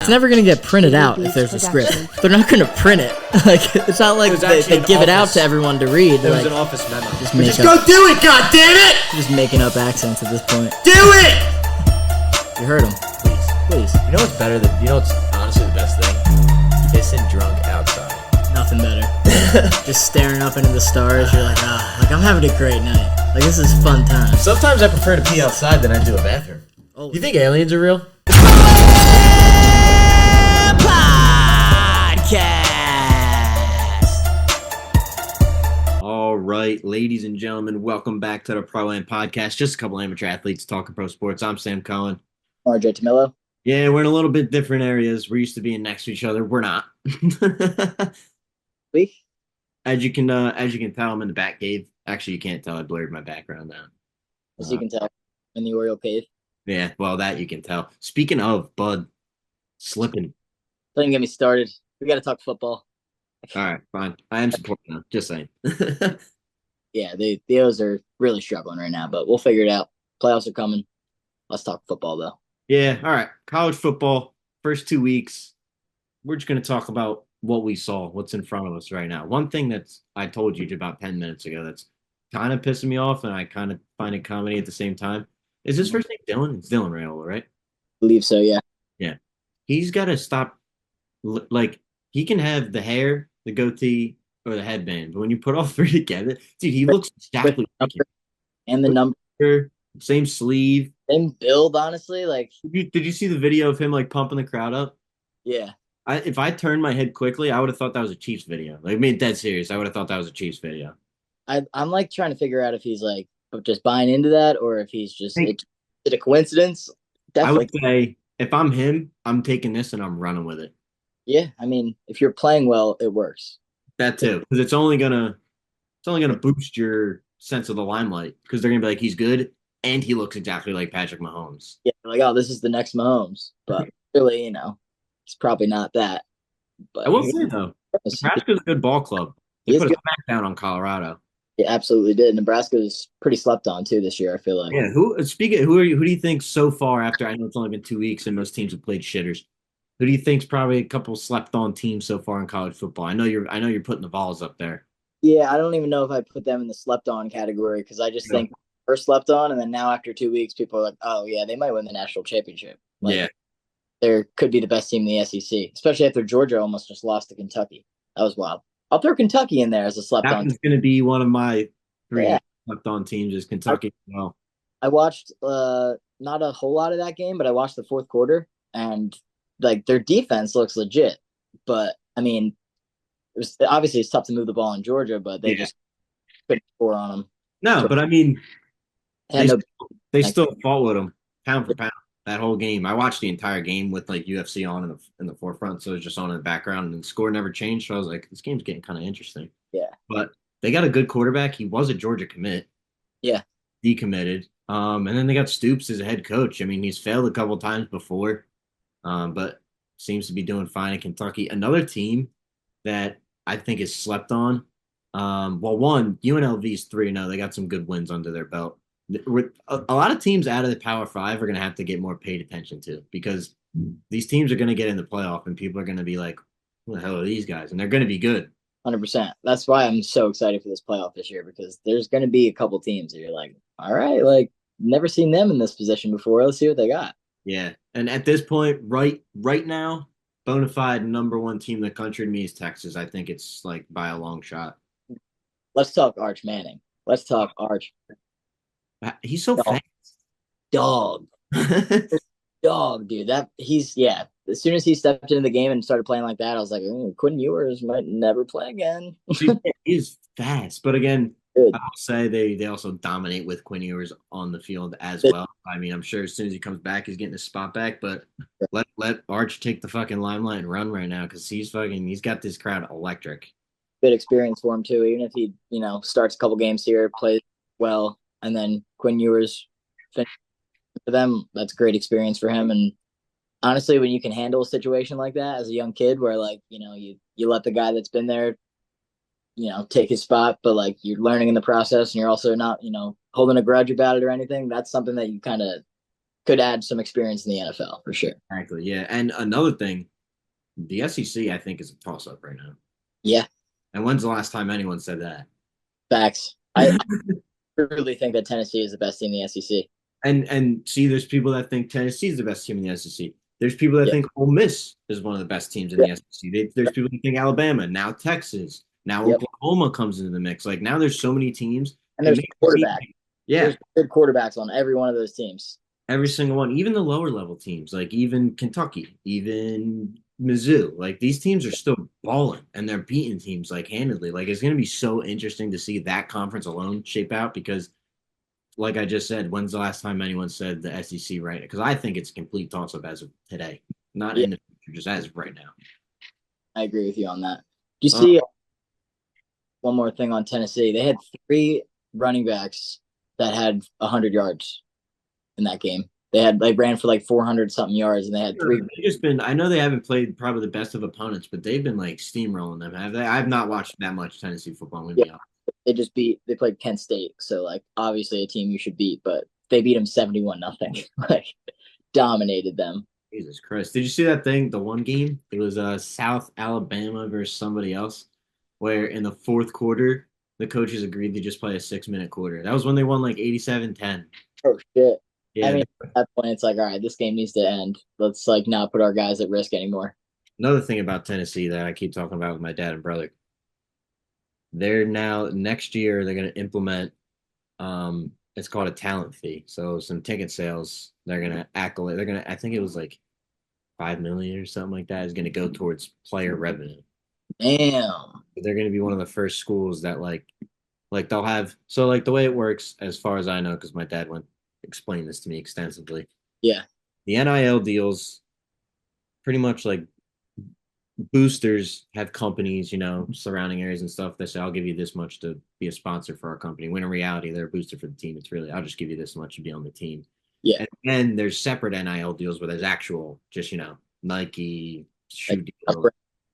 It's never gonna get printed out if there's a script. They're not gonna print it. Like it's not like they give it out to everyone to read. There was like, an office memo. Just go do it, goddammit! Just making up accents at this point. Do it! You heard him. Please. You know what's better than? You know what's honestly the best thing? Pissing drunk outside. Nothing better. Just staring up into the stars. You're like, like I'm having a great night. Like this is fun time. Sometimes I prefer to pee outside than I do a bathroom. Oh. You think aliens are real? All right, ladies and gentlemen, welcome back to the Pro Land Podcast. Just a couple amateur athletes talking pro sports. I'm Sam Cohen. RJ Tamillo. Yeah, we're in a little bit different areas. We're used to being next to each other. We're not. We? As you can tell, I'm in the back cave. Actually, you can't tell. I blurred my background out. As you can tell, in the Oriole cave. Yeah, well, that you can tell. Speaking of, Bud, slipping. Don't even get me started. We got to talk football. All right, fine. I am supporting them. Just saying. Yeah, the O's are really struggling right now, but we'll figure it out. Playoffs are coming. Let's talk football, though. Yeah, all right. College football, first 2 weeks. We're just going to talk about what we saw, what's in front of us right now. One thing I told you about 10 minutes ago that's kind of pissing me off, and I kind of find it comedy at the same time. Is his first name Dylan? It's Dylan Raiola, right? I believe so, yeah. Yeah. He's got to stop. Like, he can have the hair, the goatee, or the headband. But when you put all three together, dude, he looks exactly like him. And the number. Same sleeve. Same build, honestly. Like, Did you see the video of him, like, pumping the crowd up? Yeah. If I turned my head quickly, I would have thought that was a Chiefs video. Like, I mean, dead serious. I would have thought that was a Chiefs video. I'm, like, trying to figure out if he's, like, just buying into that or if he's just is it a coincidence? Definitely. I would say if I'm him, I'm taking this and I'm running with it. Yeah, I mean, if you're playing well, it works. That too, because it's only gonna boost your sense of the limelight because they're gonna be like, he's good and he looks exactly like Patrick Mahomes. Yeah, like, oh, this is the next Mahomes, but really, it's probably not that. But I will say though, Nebraska's a good ball club. They put a smack down on Colorado. It absolutely did. Nebraska's pretty slept on too this year, I feel like. Yeah. Who do you think so far after, I know it's only been 2 weeks and most teams have played shitters. Who do you think's probably a couple slept on teams so far in college football? I know you're putting the balls up there. Yeah, I don't even know if I put them in the slept on category because I just think first slept on, and then now after 2 weeks, people are like, oh yeah, they might win the national championship. Like, yeah. There could be the best team in the SEC, especially after Georgia almost just lost to Kentucky. That was wild. I'll throw Kentucky in there as a slept on. That's going to be one of my three slept on teams is Kentucky. Well, I watched not a whole lot of that game, but I watched the fourth quarter, and like their defense looks legit. But I mean, it's tough to move the ball in Georgia, but they just couldn't score on them. No, but I mean, they still fought with them pound for pound that whole game. I watched the entire game with like UFC on in the forefront, so it was just on in the background, and the score never changed. So I was like, this game's getting kind of interesting. Yeah, but they got a good quarterback. He was a Georgia commit. Yeah, decommitted. And then they got Stoops as a head coach. I mean, he's failed a couple times before, but seems to be doing fine in Kentucky. Another team that I think is slept on. One, UNLV's 3-0. They got some good wins under their belt. A lot of teams out of the Power Five are going to have to get more paid attention to because these teams are going to get in the playoff and people are going to be like, who the hell are these guys? And they're going to be good. 100%. That's why I'm so excited for this playoff this year because there's going to be a couple teams that you're like, all right, like never seen them in this position before. Let's see what they got. Yeah. And at this point, right now, bona fide number one team in the country to me is Texas. I think it's like by a long shot. Let's talk Arch Manning. Let's talk Arch. He's so fast. Dog, dude. As soon as he stepped into the game and started playing like that, I was like, Quinn Ewers might never play again. He's fast. But again, good. I will say they also dominate with Quinn Ewers on the field as well. I mean, I'm sure as soon as he comes back, he's getting his spot back. But let Arch take the fucking limelight and run right now because he's got this crowd electric. Good experience for him too. Even if he, starts a couple games here, plays well, and then Quinn Ewers finishes for them, that's great experience for him. And honestly, when you can handle a situation like that as a young kid where you let the guy that's been there, take his spot, but like you're learning in the process and you're also not, holding a grudge about it or anything, that's something that you kind of could add some experience in the NFL for sure. Exactly. Yeah. And another thing, the SEC, I think, is a toss up right now. Yeah, And when's the last time anyone said that? facts. I truly think that Tennessee is the best team in the SEC. And see, there's people that think Tennessee is the best team in the SEC. There's people that Yeah, think Ole Miss is one of the best teams in yeah, the SEC. There's people that think Alabama, now Texas, now yep. Oklahoma comes into the mix. Like now, there's so many teams. And It there's makes me, quarterback. yeah, There's good quarterbacks on every one of those teams. every single one, even the lower level teams, like even Kentucky, even Mizzou. Like these teams are still balling and they're beating teams like handedly. Like it's going to be so interesting to see that conference alone shape out because like I just said, when's the last time anyone said the SEC right? Because I think it's a complete toss up as of today, not Yeah, in the future, just as of right now. I agree with you on that. Do you Uh, see one more thing on Tennessee? They had three running backs that had 100 yards in that game. They ran for like 400 something yards, and they had three. they've just been. I know they haven't played probably the best of opponents, but they've been like steamrolling them. Have they? I've not watched that much Tennessee football. I'm gonna Yeah, be honest. they played Kent State, so like obviously a team you should beat, but they beat them 71-0, like dominated them. Jesus Christ! Did you see that thing? The one game it was South Alabama versus somebody else, where in the fourth quarter the coaches agreed to just play a 6 minute quarter. That was when they won like 87-10. Oh shit! I Yeah, mean, at that point, it's like, all right, this game needs to end. Let's like not put our guys at risk anymore. another thing about Tennessee that I keep talking about with my dad and brother, they're now next year they're going to implement it's called a talent fee. So some ticket sales they're going to accolade. They're going to I think it was like 5 million or something like that is going to go towards player revenue. Damn. They're going to be one of the first schools that like they'll have so like the way it works as far as I know because my dad went explained this to me extensively. Yeah. The NIL deals pretty much like boosters have companies, surrounding areas and stuff that say, I'll give you this much to be a sponsor for our company. When in reality, they're a booster for the team. It's really, I'll just give you this much to be on the team. Yeah. And then there's separate NIL deals where there's actual, just, Nike, shoe Like deal,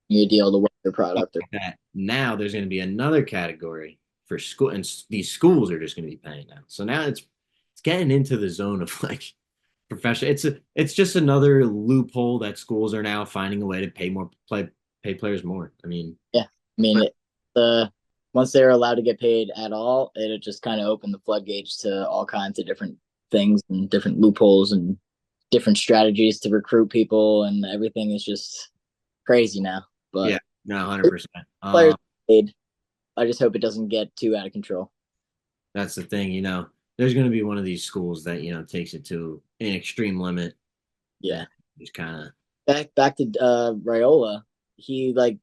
you deal to your stuff product. Or, like that. Now there's going to be another category for school, and these schools are just going to be paying now. So now it's getting into the zone of like professional. It's just another loophole that schools are now finding a way to pay players more. I mean, yeah. I mean, the once they're allowed to get paid at all, it just kind of opened the floodgates to all kinds of different things and different loopholes and different strategies to recruit people, and everything is just crazy now. But yeah, no, 100%. players paid. I just hope it doesn't get too out of control. That's the thing. There's going to be one of these schools that takes it to an extreme limit. Yeah. And just kind of Back to Raiola. He like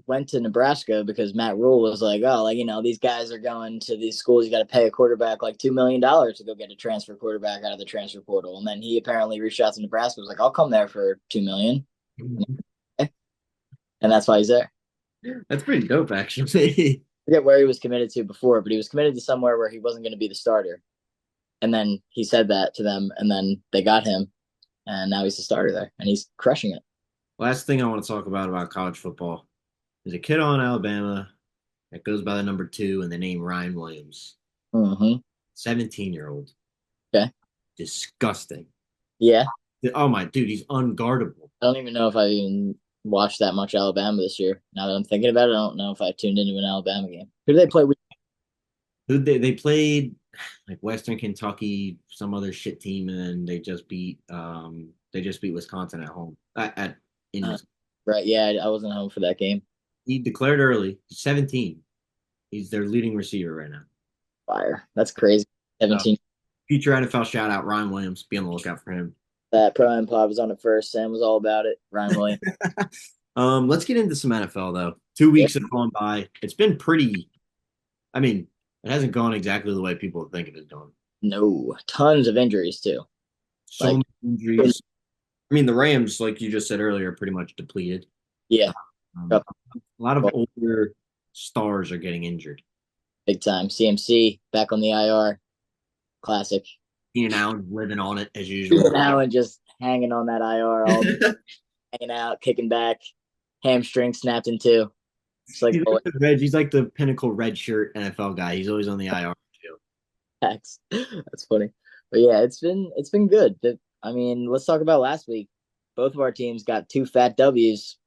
went to Nebraska because Matt Rule was like, oh, like these guys are going to these schools. You got to pay a quarterback like $2 million to go get a transfer quarterback out of the transfer portal. And then he apparently reached out to Nebraska. Was like, I'll come there for $2 million, and that's why he's there. that's pretty dope, actually. I forget where he was committed to before, but he was committed to somewhere where he wasn't going to be the starter. And then he said that to them, and then they got him, and now he's the starter there, and he's crushing it. Last thing I want to talk about college football is a kid on Alabama that goes by the number 2 and the name Ryan Williams, Mm-hmm. 17-year-old. Okay. Disgusting. Yeah. Oh my dude, he's unguardable. I don't even know if I even watched that much Alabama this year. Now that I'm thinking about it, I don't know if I tuned into an Alabama game. Who do they play with? Who they played like Western Kentucky, some other shit team, and then they just beat Wisconsin at home in Uh, right. Yeah, I wasn't home for that game. he declared early. He's 17. He's their leading receiver right now. Fire. That's crazy. So, 17. future NFL shout out Ryan Williams. Be on the lookout for him. That Pro and Pod was on it first. Sam was all about it. Ryan Williams. Let's get into some NFL though. Yeah. 2 weeks have gone by. It's been pretty. I mean, it hasn't gone exactly the way people think it is going. No, tons of injuries too. So Like, many injuries. I mean, the Rams, like you just said earlier, are pretty much depleted. yeah, A lot of older stars are getting injured. big time. CMC back on the IR. Classic. Keenan Allen living on it as usual. Now and just hanging on that IR, all hanging out, kicking back, hamstring snapped in two. It's like He's like the pinnacle red shirt NFL guy. He's always on the IR too. That's funny. But yeah, it's been good. I mean, let's talk about last week. Both of our teams got two fat W's.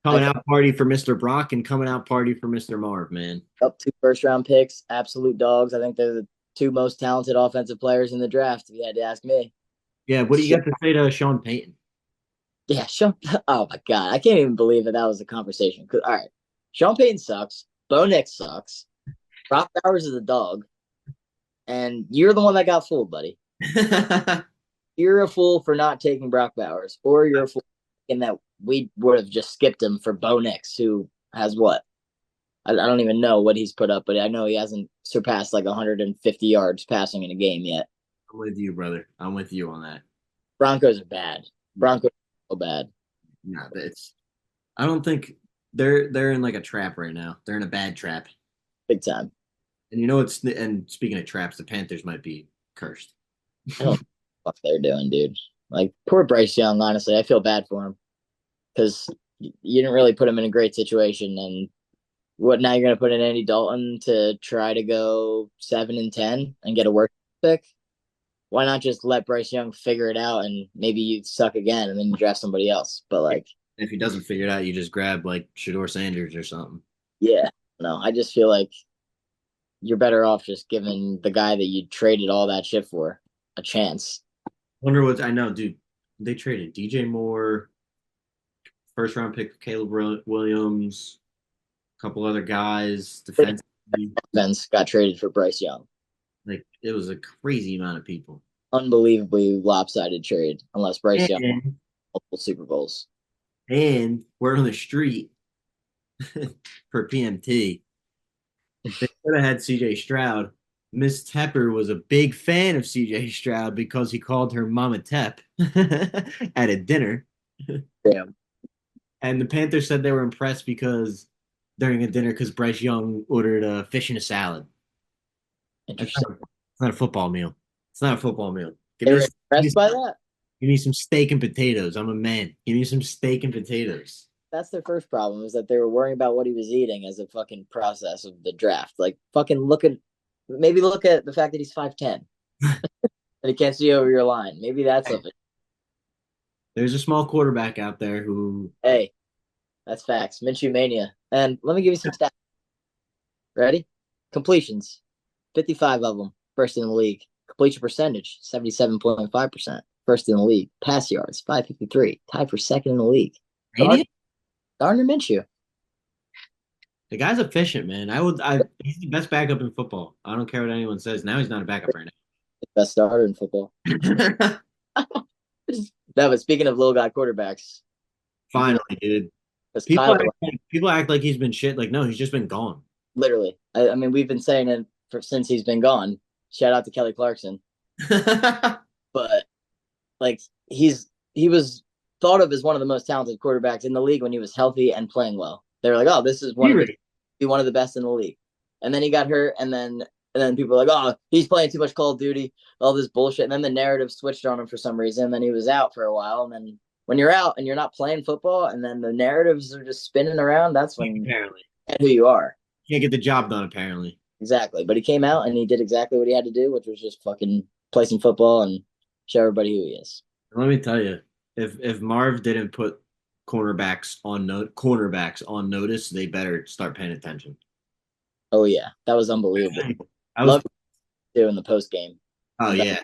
I Coming think out party for Mr. Brock and coming out party for Mr. Marv, man. up two first round picks, absolute dogs. I think they're the two most talented offensive players in the draft, if you had to ask me. Yeah, what do you got to say to Sean Payton? Yeah, Sean. Oh my god, I can't even believe that was a conversation. All right, Sean Payton sucks. Bo Nix sucks. Brock Bowers is a dog, and you're the one that got fooled, buddy. You're a fool for not taking Brock Bowers, or you're a fool in that we would have just skipped him for Bo Nix, who has what? I don't even know what he's put up, but I know he hasn't surpassed like 150 yards passing in a game yet. I'm with you, brother. I'm with you on that. Broncos are bad. Broncos are so bad. No, it's. I don't think they're in like a trap right now. They're in a bad trap. Big time. And you know it's and speaking of traps, the Panthers might be cursed. I don't know what the fuck they're doing, dude. Like, poor Bryce Young, honestly. I feel bad for him because you didn't really put him in a great situation. And what now you're going to put in Andy Dalton to try to go 7-10 and get a work pick? Why not just let Bryce Young figure it out and maybe you suck again and then you draft somebody else? But like, If he doesn't figure it out, you just grab like Shador Sanders or something. yeah, no, I just feel like you're better off just giving the guy that you traded all that shit for a chance. Wonder what I know, dude. They traded DJ Moore, first round pick Caleb Williams, a couple other guys, defense. Vince got traded for Bryce Young. Like it was a crazy amount of people. Unbelievably lopsided trade, unless Bryce Young And, multiple Super Bowls. and we're on the street for PMT. They could have had CJ Stroud. Miss Tepper was a big fan of CJ Stroud because he called her Mama Tep at a dinner. Damn. And the Panthers said they were impressed because during a dinner because Bryce Young ordered a fish and a salad. Interesting. It's not a football meal. It's not a football meal. They were impressed by that? Give me some steak and potatoes. I'm a man. Give me some steak and potatoes. That's their first problem is that they were worrying about what he was eating as a fucking process of the draft. Like fucking maybe look at the fact that he's 5'10 and he can't see over your line. Maybe that's of it. There's a small quarterback out there who Hey, that's facts. Minshew mania. And let me give you some stats. Ready? Completions, 55 of them, first in the league. Completion percentage, 77.5%, first in the league. Pass yards, 553, tied for second in the league. Gardner Minshew. the guy's efficient, man. He's the best backup in football. I don't care what anyone says. Now he's not a backup right Best starter in football. now. No, but speaking of little guy quarterbacks, Finally, dude. People act like he's been shit. Like, no, he's just been gone. literally. I mean, we've been saying it since he's been gone. Shout out to Kelly Clarkson. But like he was thought of as one of the most talented quarterbacks in the league when he was healthy and playing well. They were like, oh, this is one of the best in the league. And then he got hurt, and then people were like, oh, he's playing too much Call of Duty, all this bullshit. And then the narrative switched on him for some reason. And then he was out for a while. And then when you're out and you're not playing football, and then the narratives are just spinning around, that's when Apparently. who you are. Can't get the job done, apparently. Exactly. But he came out and he did exactly what he had to do, which was just fucking play some football and show everybody who he is. Let me tell you, if Marv didn't put cornerbacks on notice, they better start paying attention. Oh yeah, that was unbelievable. I was, Love to in the post game. oh yeah,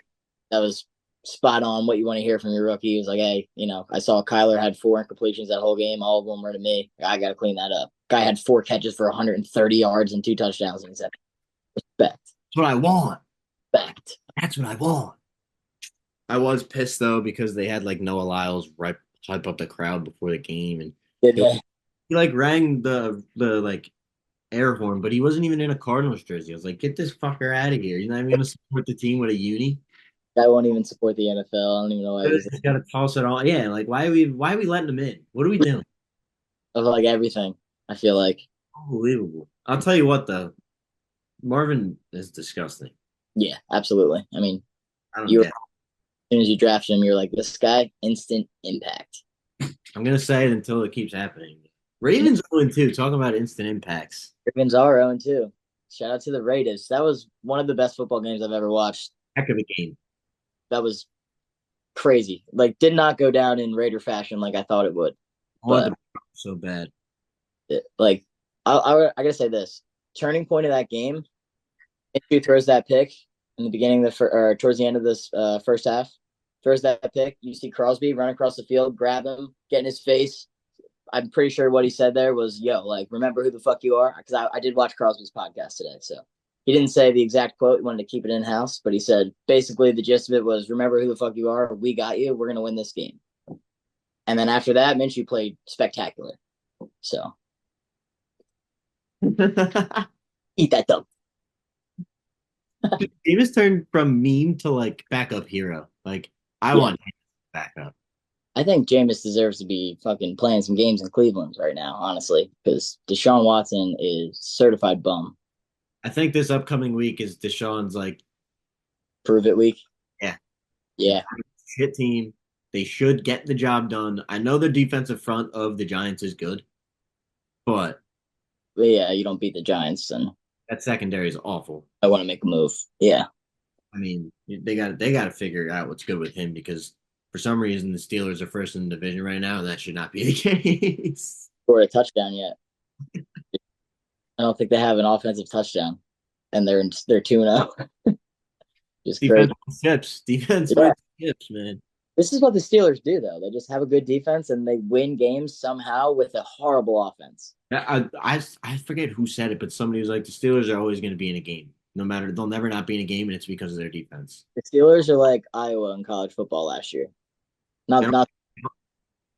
That was spot on. What you want to hear from your rookie. He was like, hey, I saw Kyler had 4 incompletions that whole game. All of them were to me. I got to clean that up. Guy had 4 catches for 130 yards and 2 touchdowns. And he said, respect. that's what I want. Respect. That's what I want. I was pissed though because they had like Noah Lyles right hype up the crowd before the game, and Did they? he like rang the like air horn, but he wasn't even in a Cardinals jersey. I was like, get this fucker out of here. You're not even gonna support the team with a uni. I won't even support the NFL. I don't even know why he's He's got to toss it all. Yeah, like why are we letting him in? What are we doing? of like everything. I feel like. Unbelievable. I'll tell you what though, Marvin is disgusting. Yeah, absolutely. I mean, I don't you get it. as soon as you drafted him, you're like, this guy, instant impact. I'm gonna say it until it keeps happening. Ravens 0-2, talking about instant impacts. Ravens are 0-2. Shout out to the Raiders. That was one of the best football games I've ever watched. Heck of a game. That was crazy. Like, did not go down in Raider fashion like I thought it would. Oh, But the so bad. like, I gotta say this turning point of that game. Minshew throws that pick in the beginning of or towards the end of this first half. Throws that pick. You see Crosby run across the field, grab him, get in his face. I'm pretty sure what he said there was, "Yo, like, remember who the fuck you are?" Because I did watch Crosby's podcast today, so he didn't say the exact quote. He wanted to keep it in house, but he said basically the gist of it was, "Remember who the fuck you are? We got you. We're gonna win this game." And then after that, Minshew played spectacular. So eat that dub. Davis turned from meme to like backup hero. Like I Yeah, want him back up. I think Jameis deserves to be fucking playing some games in Cleveland right now, honestly, because Deshaun Watson is certified bum. I think this upcoming week is Deshaun's like, Prove it week. yeah, Yeah, hit team. They should get the job done. I know the defensive front of the Giants is good, but but yeah, you don't beat the Giants, and that secondary is awful. I want to make a move. Yeah, I mean, they got to figure out what's good with him because for some reason the Steelers are first in the division right now, and that should not be the case. scored a touchdown yet. I don't think they have an offensive touchdown, and they're 2-0. Just Defense crazy. ships, defense Yeah, wins ships, man. this is what the Steelers do, though. They just have a good defense, and they win games somehow with a horrible offense. I forget who said it, but somebody was like, the Steelers are always going to be in a game, no matter they'll never not be in a game, and it's because of their defense. The Steelers are like Iowa in college football last year. They Not don't, not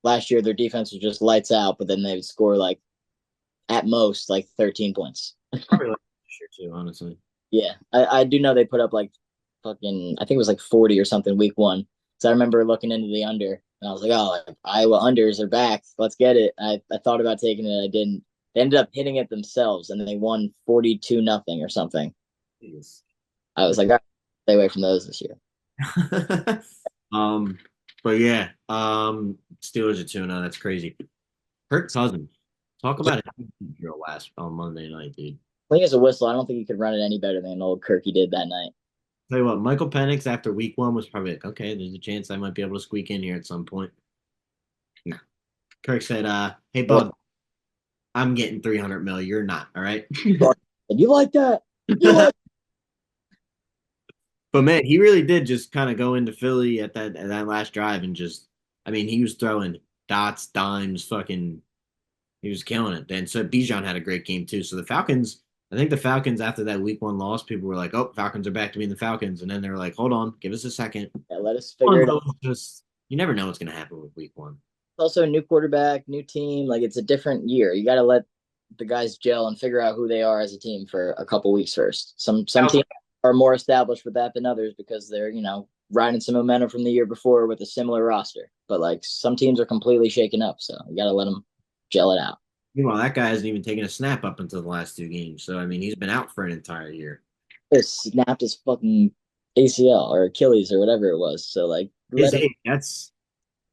last year. Their defense was just lights out, but then they would score like at most like 13 points. probably like this year too, honestly. Yeah, I do know they put up like fucking. I think it was like 40 or something week one. So I remember looking into the under, and I was like, oh, like, Iowa unders are back. Let's get it. I thought about taking it. I didn't. They ended up hitting it themselves, and they won 42-0 or something. Jeez. I was like, all right, stay away from those this year. um, but yeah, Steelers are 2-0. That's crazy. Kirk Cousins. Talk about a drill last on Monday night, dude. I think it's a whistle. I don't think you could run it any better than old Kirky did that night. Tell you what, Michael Penix after week one was probably like, okay, there's a chance I might be able to squeak in here at some point. No. Kirk said, hey, bud, I'm getting 300 mil. You're not, all right? And you like that? You like But man, he really did just kind of go into Philly at that last drive and just, I mean, he was throwing dots, dimes, fucking, he was killing it. And so Bijan had a great game too. So the Falcons, I think the Falcons after that week one loss, people were like, "Oh, Falcons are back to being the Falcons," and then they were like, "Hold on, give us a second." let us figure it out. Just you never know what's going to happen with week one. Also, a new quarterback, new team. Like, it's a different year. You got to let the guys gel and figure out who they are as a team for a couple weeks first. Some teams are more established with that than others because they're riding some momentum from the year before with a similar roster. But like some teams are completely shaken up, so you got to let them gel it out. Meanwhile, that guy hasn't even taken a snap up until the last two games. So I mean, he's been out for an entire year. He snapped his fucking ACL or Achilles or whatever it was. So like, His age, that's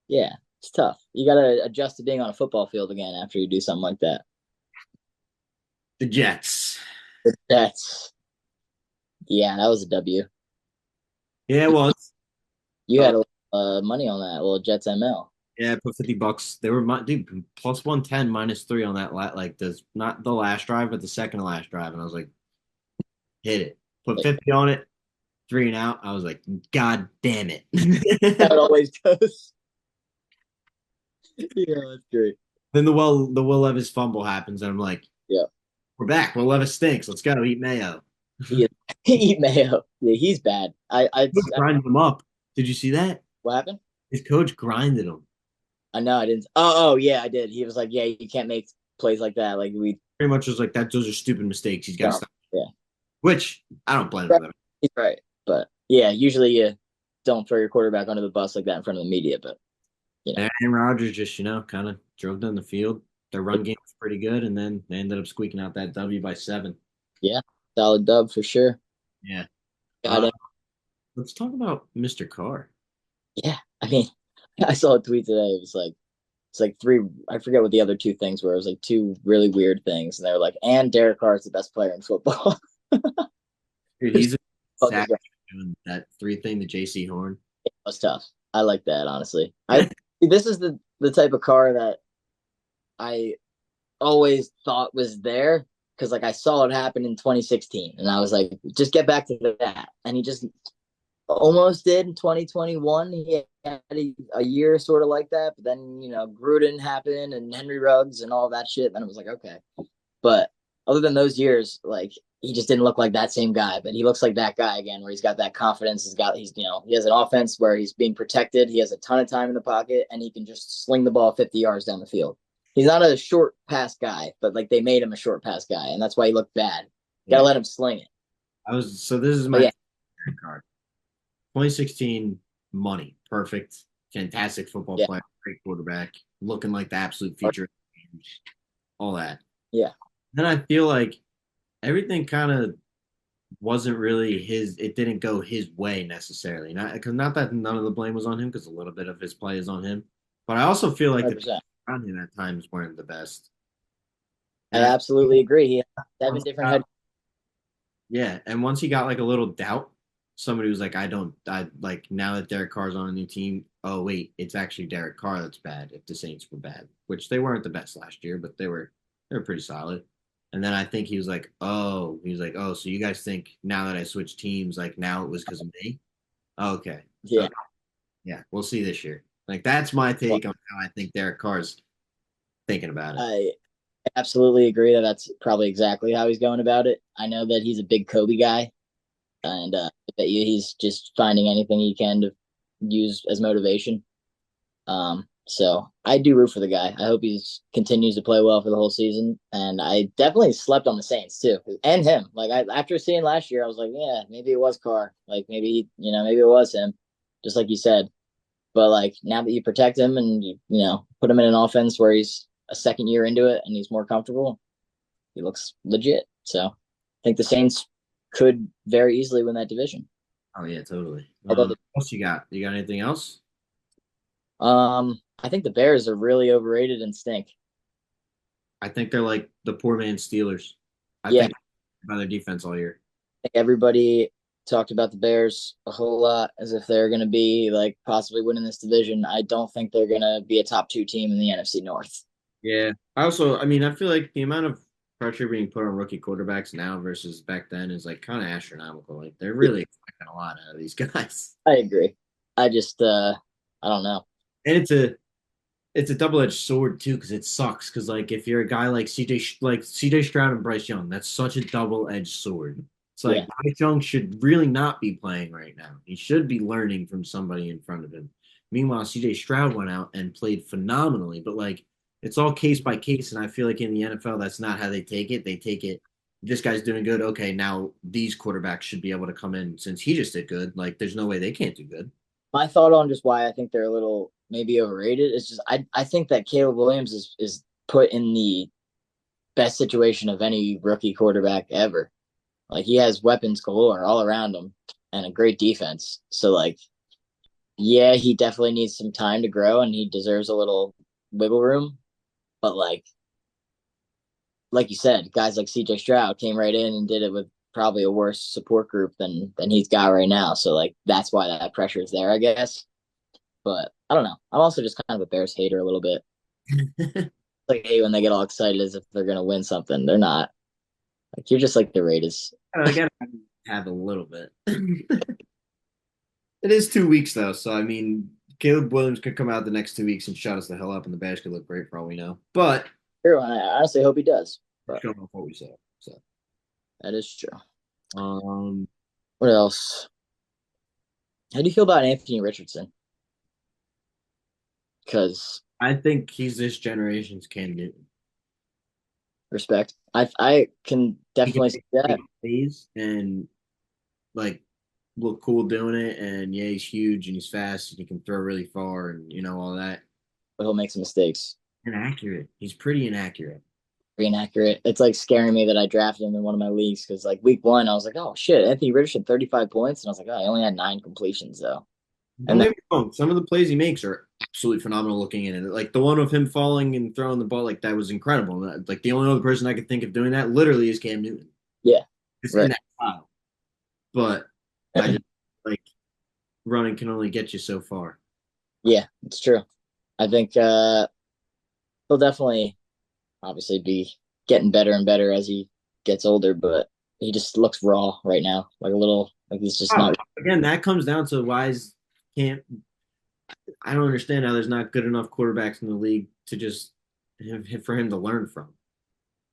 yeah, it's tough. You got to adjust to being on a football field again after you do something like that. the Jets. That's yeah, that was a W. Yeah, well, You had money on that little Jets ML. yeah, I put $50. They were dude plus 110 -3 on that like this not the last drive, but the second to last drive, and I was like, hit it. Put 50 on it, 3 and out. I was like, God damn it. That always goes. Yeah, that's great. Then the Will Levis fumble happens, and I'm like, Yeah, we're back. Will Levis stinks. Let's go eat mayo. he eat mayo. Yeah, he's bad. Grinded him up. Did you see that? What happened? His coach grinded him. I know I didn't. Oh yeah, I did. He was like, yeah, you can't make plays like that. Like we. Pretty much was like that. Those are stupid mistakes. He's got to No, stop. yeah, Which I don't blame him. he's right. But yeah, usually you don't throw your quarterback under the bus like that in front of the media. But Aaron Rodgers just kind of drove down the field. Their run game was pretty good, and then they ended up squeaking out that W by 7. yeah, solid dub for sure. Yeah. Got it. Let's talk about Mr. Carr. Yeah, I mean, I saw a tweet today. It was like it's like three. I forget what the other two things were. It was like two really weird things, and they were like, "And Derek Carr is the best player in football." Dude, he's a Fuck is savage that? doing that 3 thing to JC Horn. It was tough. I like that honestly. I This is the type of car that I always thought was there because like I saw it happen in 2016, and I was like, just get back to that, and he just almost did in 2021. He had a year sort of like that, but then Gruden happened and Henry Ruggs and all that shit. Then it was like okay, but other than those years, like he just didn't look like that same guy. But he looks like that guy again, where he's got that confidence. He has an offense where he's being protected. He has a ton of time in the pocket, and he can just sling the ball 50 yards down the field. He's not a short pass guy, but like they made him a short pass guy, and that's why he looked bad. Got to Yeah. let him sling it. This is But my yeah, card. 2016 money, perfect, fantastic football yeah, player, great quarterback, looking like the absolute future, all that. yeah. Then I feel like everything kind of wasn't really his. It didn't go his way necessarily. Not that none of the blame was on him, because a little bit of his play is on him. But I also feel like the people 100%. around him at times weren't the best. I And I absolutely agree. He had seven once he different got, head. yeah, and once he got like a little doubt, somebody was like, I like now that Derek Carr's on a new team. Oh wait, it's actually Derek Carr that's bad. If the Saints were bad, which they weren't the best last year, but they were pretty solid. And then I think he was like, oh, so you guys think now that I switched teams, like now it was because of me? Okay. Yeah, Okay. Yeah, we'll see this year. Like that's my well, take on how I think Derek Carr's thinking about it. I absolutely agree that that's probably exactly how he's going about it. I know that he's a big Kobe guy, and I bet you he's just finding anything he can to use as motivation. So I do root for the guy. I hope he continues to play well for the whole season. And I definitely slept on the Saints too, and him. Like after seeing last year, I was like, yeah, maybe it was Carr. Like maybe it was him, just like you said. But like now that you protect him and you put him in an offense where he's a second year into it and he's more comfortable, he looks legit. So I think the Saints could very easily win that division. Oh yeah, totally. Although What else you got? You got anything else? I think the Bears are really overrated and stink. I think they're like the poor man's Steelers. I Yeah, think by their defense all year. think everybody talked about the Bears a whole lot as if they're going to be like possibly winning this division. I don't think they're going to be a top two team in the NFC North. Yeah. I mean, I feel like the amount of pressure being put on rookie quarterbacks now versus back then is like kind of astronomical. Like they're Yeah, really expecting a lot out of these guys. I agree. I just I don't know. And it's a double-edged sword too, because it sucks. Because like if you're a guy like CJ Stroud and Bryce Young, that's such a double-edged sword. It's Yeah, like Bryce Young should really not be playing right now. He should be learning from somebody in front of him. Meanwhile, CJ Stroud went out and played phenomenally, but like it's all case by case, and I feel like in the NFL that's not how they take it. They take it, this guy's doing good. Okay, now these quarterbacks should be able to come in since he just did good. Like there's no way they can't do good. my thought on just why I think they're a little maybe overrated is just I think that Caleb Williams is put in the best situation of any rookie quarterback ever. Like he has weapons galore all around him and a great defense. So like yeah, he definitely needs some time to grow and he deserves a little wiggle room. But like you said, guys like CJ Stroud came right in and did it with probably a worse support group than he's got right now. So like that's why that pressure is there, I guess. But I don't know. I'm also just kind of a Bears hater a little bit. Like hey, when they get all excited as if they're gonna win something, they're not. Like you're just like the Raiders. I gotta have a little bit. It is 2 weeks though, so I mean, Caleb Williams could come out the next 2 weeks and shut us the hell up, and the Bears could look great for all we know. But True, and I honestly hope he does. we But don't know what we saw. So, that is true. um, What else? How do you feel about Anthony Richardson? Because I think he's this generation's Cam Newton. respect, I can He can definitely see make that, plays and like look cool doing it, and yeah, he's huge and he's fast and he can throw really far and all that. but he'll make some mistakes. Inaccurate. He's pretty inaccurate. Very inaccurate. It's like scaring me that I drafted him in one of my leagues because like week one, I was like, oh shit, Anthony Richardson 35 points, and I was like, oh, he only had nine completions though. Don't And then get me wrong. Some of the plays he makes are absolutely phenomenal looking in it. Like the one of him falling and throwing the ball, like that was incredible. Like the only other person I could think of doing that literally is Cam Newton. yeah, It's in right. that style. But I just like running can only get you so far. Yeah, it's true. I think he'll definitely obviously be getting better and better as he gets older, but he just looks raw right now, like a little like he's just Oh, not. again, that comes down to why is can't I don't understand how there's not good enough quarterbacks in the league to just for him to learn from.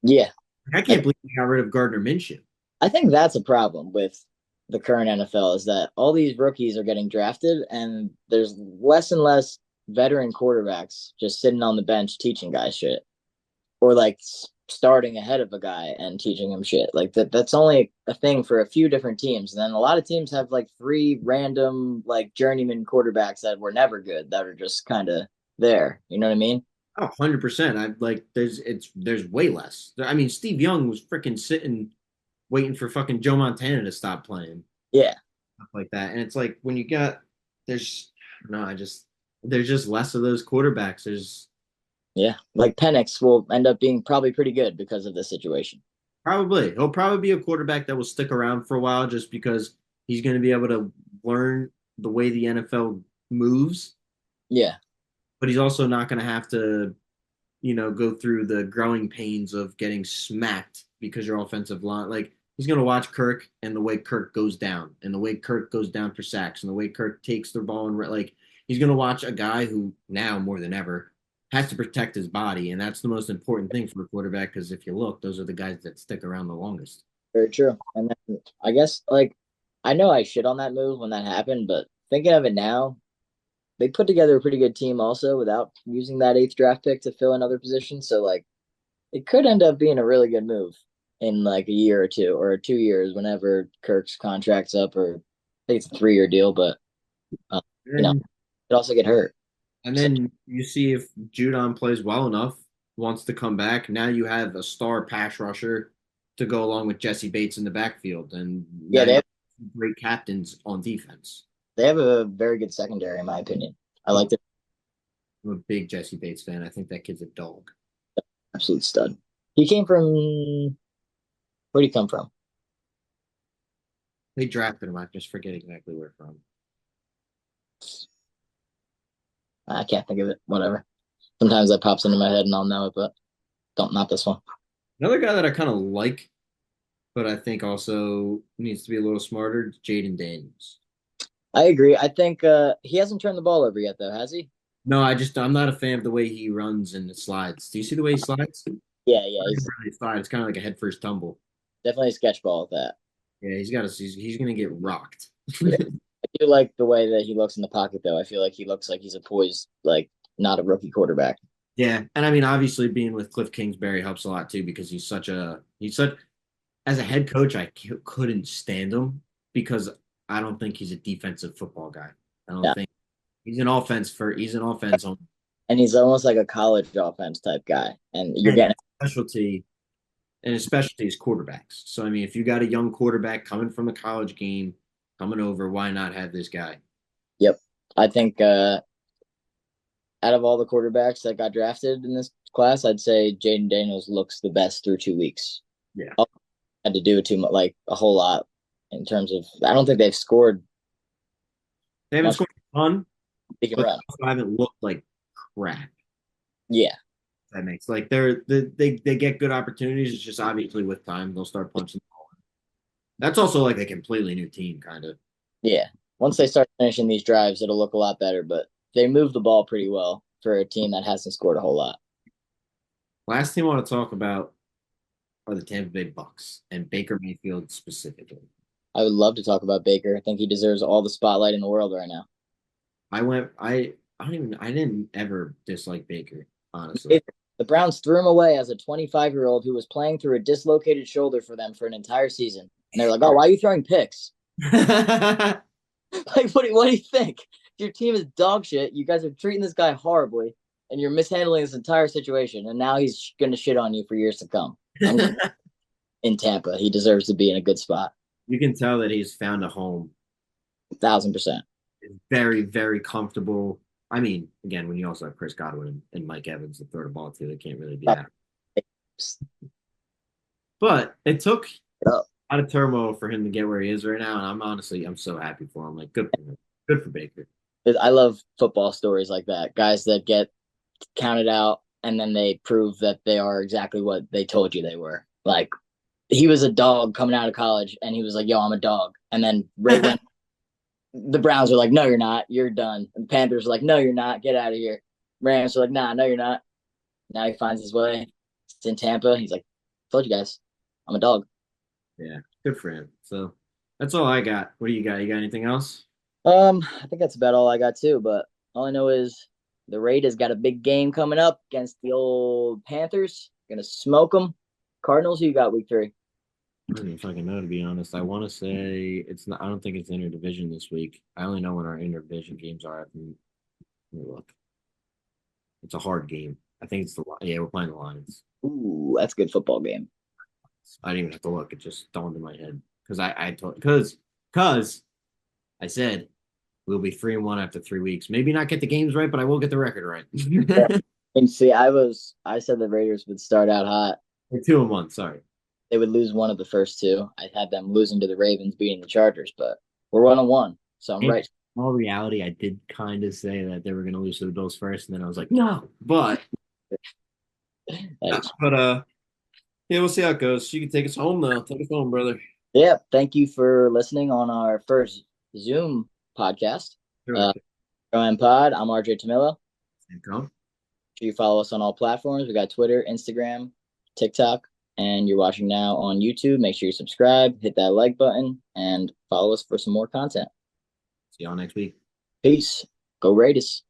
Yeah, I I can't believe we got rid of Gardner Minshew. I think that's a problem with the current NFL is that all these rookies are getting drafted, and there's less and less veteran quarterbacks just sitting on the bench teaching guys shit, or like starting ahead of a guy and teaching him shit. Like that's only a thing for a few different teams. And then a lot of teams have like three random like journeyman quarterbacks that were never good that are just kind of there. You know what I mean? Oh, 100%. I like there's way less. I mean, Steve Young was freaking sitting waiting for fucking Joe Montana to stop playing, Yeah. stuff like that. And it's like when you got there's no, I just there's just less of those quarterbacks. There's Yeah. Like Penix will end up being probably pretty good because of this situation. probably he'll probably be a quarterback that will stick around for a while just because he's going to be able to learn the way the NFL moves, Yeah. but he's also not going to have to, go through the growing pains of getting smacked because your offensive line, like he's going to watch Kirk and the way Kirk goes down and the way Kirk goes down for sacks and the way Kirk takes the ball and like he's going to watch a guy who now more than ever has to protect his body. And that's the most important thing for a quarterback because if you look, those are the guys that stick around the longest. Very true. And then I guess like I know I shit on that move when that happened, but thinking of it now, they put together a pretty good team also without using that eighth draft pick to fill another position. So like it could end up being a really good move in like a year or two or 2 years whenever Kirk's contract's up, or I think it's a 3 year deal, but uh, you know, And it also get hurt. And So then you see if Judon plays well enough, wants to come back. Now you have a star pass rusher to go along with Jesse Bates in the backfield, and yeah, now you have great captains on defense. they have a very good secondary in my opinion. I like the I'm a big Jesse Bates fan. I think that kid's a dog. absolute stud. He came from where did he come from? They drafted him. I just forget exactly where from. I can't think of it. Whatever. Sometimes that pops into my head and I'll know it, but don't not this one. Another guy that I kind of like, but I think also needs to be a little smarter, Jaden Daniels. I agree. I think he hasn't turned the ball over yet though, has he? No, I'm not a fan of the way he runs and slides. Do you see the way he slides? Yeah, yeah, Not he's really slide. It's kind of like a head first tumble. definitely a sketch ball at that. Yeah, he's gonna get rocked. Yeah. I do like the way that he looks in the pocket though. I feel like he looks like he's a poised, like not a rookie quarterback. Yeah, and I mean obviously being with Cliff Kingsbury helps a lot too because he's such as a head coach couldn't stand him because I don't think he's a defensive football guy. I don't Yeah. think he's an offense on And he's almost like a college offense type guy. And you're and getting specialty and his specialty is quarterbacks. So I mean if you got a young quarterback coming from a college game coming over, why not have this guy? yep. I think out of all the quarterbacks that got drafted in this class, I'd say Jaden Daniels looks the best through 2 weeks. Yeah. All had to do too much, like a whole lot in terms of. I don't think they've scored They haven't much. scored a ton, They can but run. they also haven't looked like crap. Yeah, That makes like they get good opportunities. It's just obviously with time they'll start punching the ball in. That's also like a completely new team, kind of. yeah. Once they start finishing these drives, it'll look a lot better. But they move the ball pretty well for a team that hasn't scored a whole lot. Last team I want to talk about are the Tampa Bay Bucks and Baker Mayfield specifically. I would love to talk about Baker. I think he deserves all the spotlight in the world right now. I didn't ever dislike Baker, honestly. It, the Browns threw him away as a 25-year-old who was playing through a dislocated shoulder for them for an entire season. And they're like, "Oh, why are you throwing picks? Like, what do you think? Your team is dog shit. You guys are treating this guy horribly, and you're mishandling this entire situation. And now he's gonna shit on you for years to come. I'm in Tampa. He deserves to be in a good spot. You can tell that he's found a home. 1,000%. It's very, very comfortable. I mean, again, when you also have Chris Godwin and Mike Evans to throw the ball to, they can't really be that. But it took a lot of turmoil for him to get where he is right now, and I'm so happy for him. Like, good for him. Good for Baker. I love football stories like that. Guys that get counted out and then they prove that they are exactly what they told you they were. Like he was a dog coming out of college and he was like, "Yo, I'm a dog." And then right when the Browns are like, "No, you're not. You're done." And the Panthers are like, "No, you're not. Get out of here." Rams are like, "Nah, no, you're not." Now he finds his way. It's in Tampa. He's like, "Told you guys, I'm a dog." Yeah, good for him. So that's all I got. What do you got? You got anything else? I think that's about all I got too. But all I know is the Raiders got a big game coming up against the old Panthers. Gonna smoke them. Cardinals, who you got week 3? I don't even fucking know, to be honest. I want to say it's not. I don't think it's interdivision this week. I only know when our interdivision games are. Let me look. It's a hard game. I think it's yeah, we're playing the Lions. Ooh, that's a good football game. I didn't even have to look. It just dawned in my head because I told because I said we'll be 3-1 after 3 weeks. Maybe not get the games right, but I will get the record right. Yeah. And see, I said the Raiders would start out hot. 2-1. Sorry. They would lose one of the first two. I had them losing to the Ravens, beating the Chargers, but we're 1-1, so I'm In right. all reality, I did kind of say that they were going to lose to the Bills first, and then I was like, no. But Nice. Yeah, we'll see how it goes. You can take us home now. Take us home, brother. Yeah, thank you for listening on our first Zoom podcast. sure. Ryan Pod. I'm RJ Tamilo. Come. Sure you follow us on all platforms. We got Twitter, Instagram, TikTok, and you're watching now on YouTube. Make sure you subscribe, hit that like button, and follow us for some more content. See y'all next week. Peace. Go Raiders.